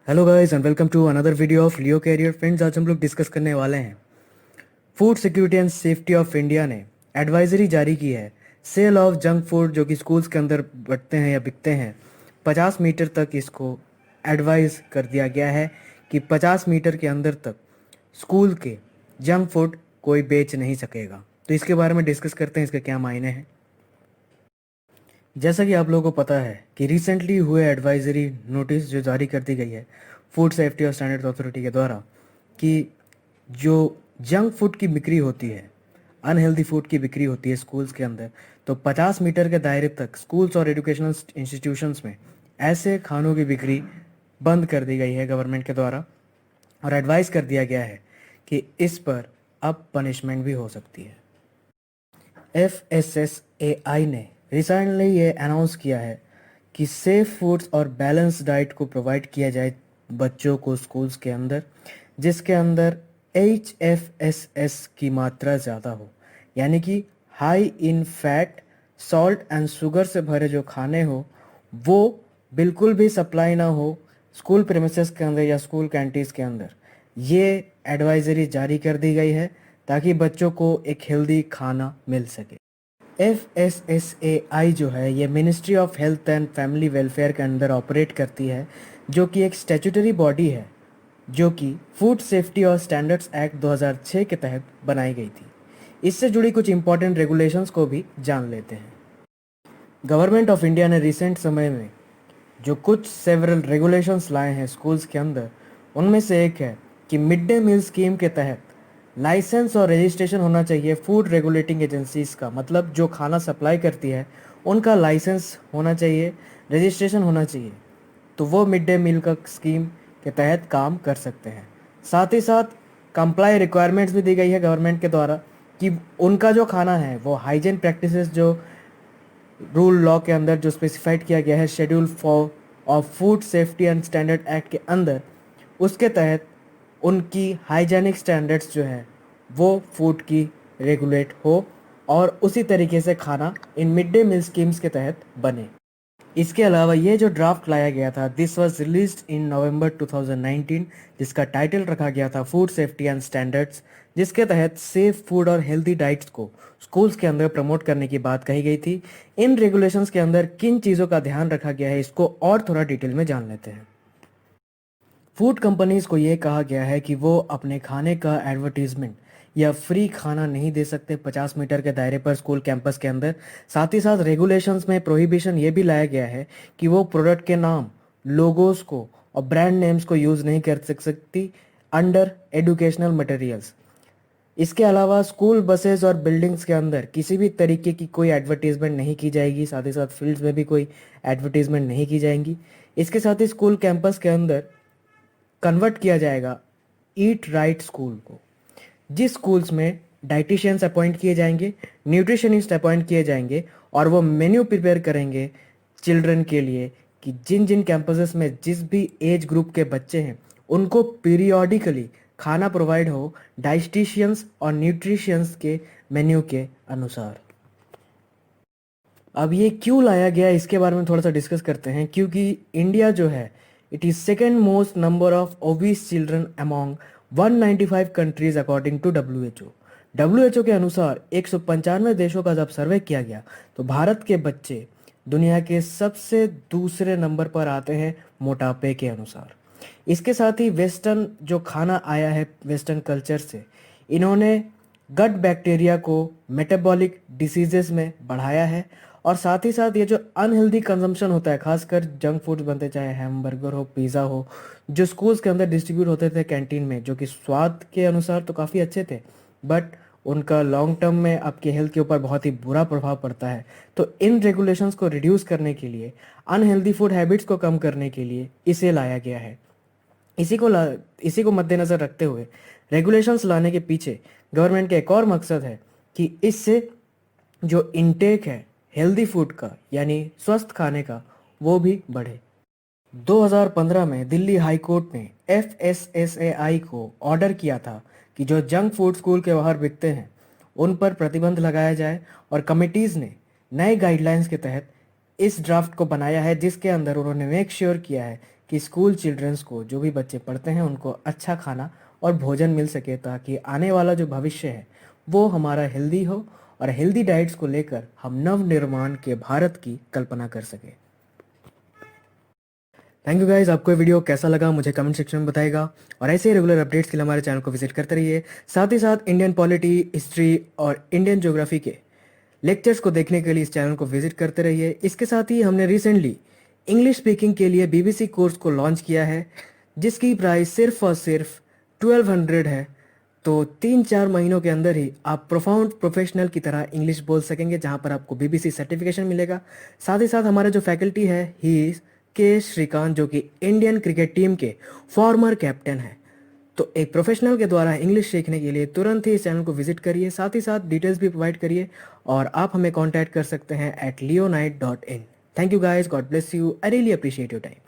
Hello guys and welcome to another video of Leo Career friends. आज हम लोग discuss करने वाले हैं food security and safety of India ने एडवाइजरी जारी की है। सेल ऑफ जंक फूड जो कि स्कूल्स के अंदर बंटते हैं या बिकते हैं 50 मीटर तक इसको एडवाइज कर दिया गया है कि 50 मीटर के अंदर तक स्कूल के जंक फूड कोई बेच नहीं सकेगा। तो इसके बारे में डिस्कस करते हैं, इसके क्या मायने हैं। जैसा कि आप लोगों को पता है कि रिसेंटली हुए एडवाइजरी नोटिस जो जारी कर दी गई है फूड सेफ्टी और स्टैंडर्ड अथॉरिटी के द्वारा कि जो जंक फूड की बिक्री होती है, अनहेल्दी फूड की बिक्री होती है स्कूल्स के अंदर, तो 50 मीटर के दायरे तक स्कूल्स और एजुकेशनल इंस्टीट्यूशंस में ऐसे खानों की बिक्री बंद कर दी गई है गवर्नमेंट के द्वारा। और एडवाइस कर दिया गया है कि इस पर अब पनिशमेंट भी हो सकती है। FSSAI ने रिसेंटली ये अनाउंस किया है कि सेफ फूड्स और बैलेंस डाइट को प्रोवाइड किया जाए बच्चों को स्कूल्स के अंदर, जिसके अंदर HFSS की मात्रा ज़्यादा हो, यानी कि high in fat, salt and sugar से भरे जो खाने हो वो बिल्कुल भी सप्लाई ना हो स्कूल प्रेमिसेस के अंदर या स्कूल कैंटीन्स के अंदर। ये एडवाइजरी जारी कर दी गई है ताकि बच्चों को एक हेल्दी खाना मिल सके। FSSAI जो है ये ministry of health and family welfare के अंदर ऑपरेट करती है, जो कि एक स्टैट्यूटरी बॉडी है जो कि फूड सेफ्टी और स्टैंडर्ड्स एक्ट 2006 के तहत बनाई गई थी। इससे जुड़ी कुछ इंपॉर्टेंट रेगुलेशंस को भी जान लेते हैं। गवर्नमेंट ऑफ इंडिया ने रिसेंट समय में जो कुछ सेवरल रेगुलेशंस लाए हैं स्कूल्स के अंदर, उनमें से एक है कि मिड डे मील स्कीम के तहत लाइसेंस और रजिस्ट्रेशन होना चाहिए फूड रेगुलेटिंग एजेंसीज का। मतलब जो खाना सप्लाई करती है उनका लाइसेंस होना चाहिए, रजिस्ट्रेशन होना चाहिए, तो वो मिड डे मील का स्कीम के तहत काम कर सकते हैं। साथ ही साथ कंप्लाई रिक्वायरमेंट्स भी दी गई है गवर्नमेंट के द्वारा कि उनका जो खाना है वो हाइजीन प्रैक्टिसेस जो रूल लॉ के अंदर जो स्पेसिफाइड किया गया है schedule for of food safety and standard act के अंदर, उसके तहत उनकी हाइजेनिक स्टैंडर्ड्स जो है वो फूड की रेगुलेट हो और उसी तरीके से खाना इन मिड डे मील स्कीम्स के तहत बने। इसके अलावा ये जो ड्राफ्ट लाया गया था दिस वाज रिलीज्ड इन नवंबर 2019, जिसका टाइटल रखा गया था फूड सेफ्टी एंड स्टैंडर्ड्स, जिसके तहत सेफ फूड और हेल्दी डाइट्स को स्कूल्स के अंदर प्रमोट करने की बात कही गई थी। इन रेगुलेशंस के अंदर किन चीज़ों का ध्यान रखा गया है इसको और थोड़ा डिटेल में जान लेते हैं। फूड कंपनीज को ये कहा गया है कि वो अपने खाने का एडवर्टीजमेंट या फ्री खाना नहीं दे सकते 50 मीटर के दायरे पर स्कूल कैंपस के अंदर। साथ ही साथ रेगुलेशंस में प्रोहिबिशन ये भी लाया गया है कि वो प्रोडक्ट के नाम, लोगोस को और ब्रांड नेम्स को यूज़ नहीं कर सकती अंडर एजुकेशनल मटेरियल्स। इसके अलावा स्कूल बसेस और बिल्डिंग्स के अंदर किसी भी तरीके की कोई एडवर्टीजमेंट नहीं की जाएगी। साथ ही साथ फील्ड्स में भी कोई एडवर्टीजमेंट नहीं की जाएंगी। इसके साथ ही स्कूल कैंपस के अंदर कन्वर्ट किया जाएगा ईट राइट स्कूल को, जिस स्कूल्स में डाइटिशियंस अपॉइंट किए जाएंगे, न्यूट्रिशनिस्ट अपॉइंट किए जाएंगे और वो मेन्यू प्रिपेयर करेंगे चिल्ड्रन के लिए कि जिन जिन कैंपसेस में जिस भी एज ग्रुप के बच्चे हैं उनको पीरियोडिकली खाना प्रोवाइड हो डाइटिशियंस और न्यूट्रिशियंस के मेन्यू के अनुसार। अब ये क्यों लाया गया इसके बारे में थोड़ा सा डिस्कस करते हैं, क्योंकि इंडिया जो है it is second most number of obese children among 195 countries according to WHO। WHO के अनुसार 195 देशों का जब सर्वे किया गया तो भारत के बच्चे दुनिया के सबसे दूसरे नंबर पर आते हैं मोटापे के अनुसार। इसके साथ ही वेस्टर्न जो खाना आया है वेस्टर्न कल्चर से, इन्होंने गट बैक्टीरिया को मेटाबॉलिक डिसीजेस में बढ़ाया है। और साथ ही साथ ये जो अनहेल्दी कंजम्पशन होता है, खासकर जंक फूड्स बनते, चाहे हैमबर्गर हो, पिज़्ज़ा हो, जो स्कूल्स के अंदर डिस्ट्रीब्यूट होते थे कैंटीन में, जो कि स्वाद के अनुसार तो काफ़ी अच्छे थे बट उनका लॉन्ग टर्म में आपके हेल्थ के ऊपर बहुत ही बुरा प्रभाव पड़ता है। तो इन रेगुलेशंस को रिड्यूस करने के लिए, अनहेल्दी फूड हैबिट्स को कम करने के लिए इसे लाया गया है। इसी को मद्देनज़र रखते हुए रेगुलेशंस लाने के पीछे गवर्नमेंट का एक और मकसद है कि इससे जो इनटेक है हेल्दी फूड का यानी स्वस्थ खाने का वो भी बढ़े। 2015 में दिल्ली हाई कोर्ट ने FSSAI को ऑर्डर किया था कि जो जंक फूड स्कूल के बाहर बिकते हैं उन पर प्रतिबंध लगाया जाए, और कमिटीज़ ने नए गाइडलाइंस के तहत इस ड्राफ्ट को बनाया है जिसके अंदर उन्होंने मेक श्योर किया है कि स्कूल चिल्ड्रंस को, जो भी बच्चे पढ़ते हैं, उनको अच्छा खाना और भोजन मिल सके, ताकि आने वाला जो भविष्य है वो हमारा हेल्दी हो और हेल्दी डाइट्स को लेकर हम नव निर्माण के भारत की कल्पना कर सके। Thank you guys. आपको ये वीडियो कैसा लगा मुझे कमेंट सेक्शन में बताइएगा, और ऐसे ही रेगुलर अपडेट्स के लिए हमारे चैनल को विजिट करते रहिए। साथ ही साथ इंडियन पॉलिटी, हिस्ट्री और इंडियन ज्योग्राफी के लेक्चर्स को देखने के लिए इस चैनल को विजिट करते रहिए। इसके साथ ही हमने रिसेंटली इंग्लिश स्पीकिंग के लिए बीबीसी कोर्स को लॉन्च किया है, जिसकी प्राइस सिर्फ और सिर्फ 1200 है। तो 3-4 महीनों के अंदर ही आप प्रोफाउंड प्रोफेशनल की तरह इंग्लिश बोल सकेंगे, जहां पर आपको बीबीसी सर्टिफिकेशन मिलेगा। साथ ही साथ हमारे जो फैकल्टी है ही के श्रीकांत, जो कि इंडियन क्रिकेट टीम के फॉर्मर कैप्टन है। तो एक प्रोफेशनल के द्वारा इंग्लिश सीखने के लिए तुरंत ही इस चैनल को विजिट करिए। साथ ही साथ डिटेल्स भी प्रोवाइड करिए, और आप हमें कॉन्टैक्ट कर सकते हैं @leonite.in। Thank you guys, God bless you, I really appreciate your time.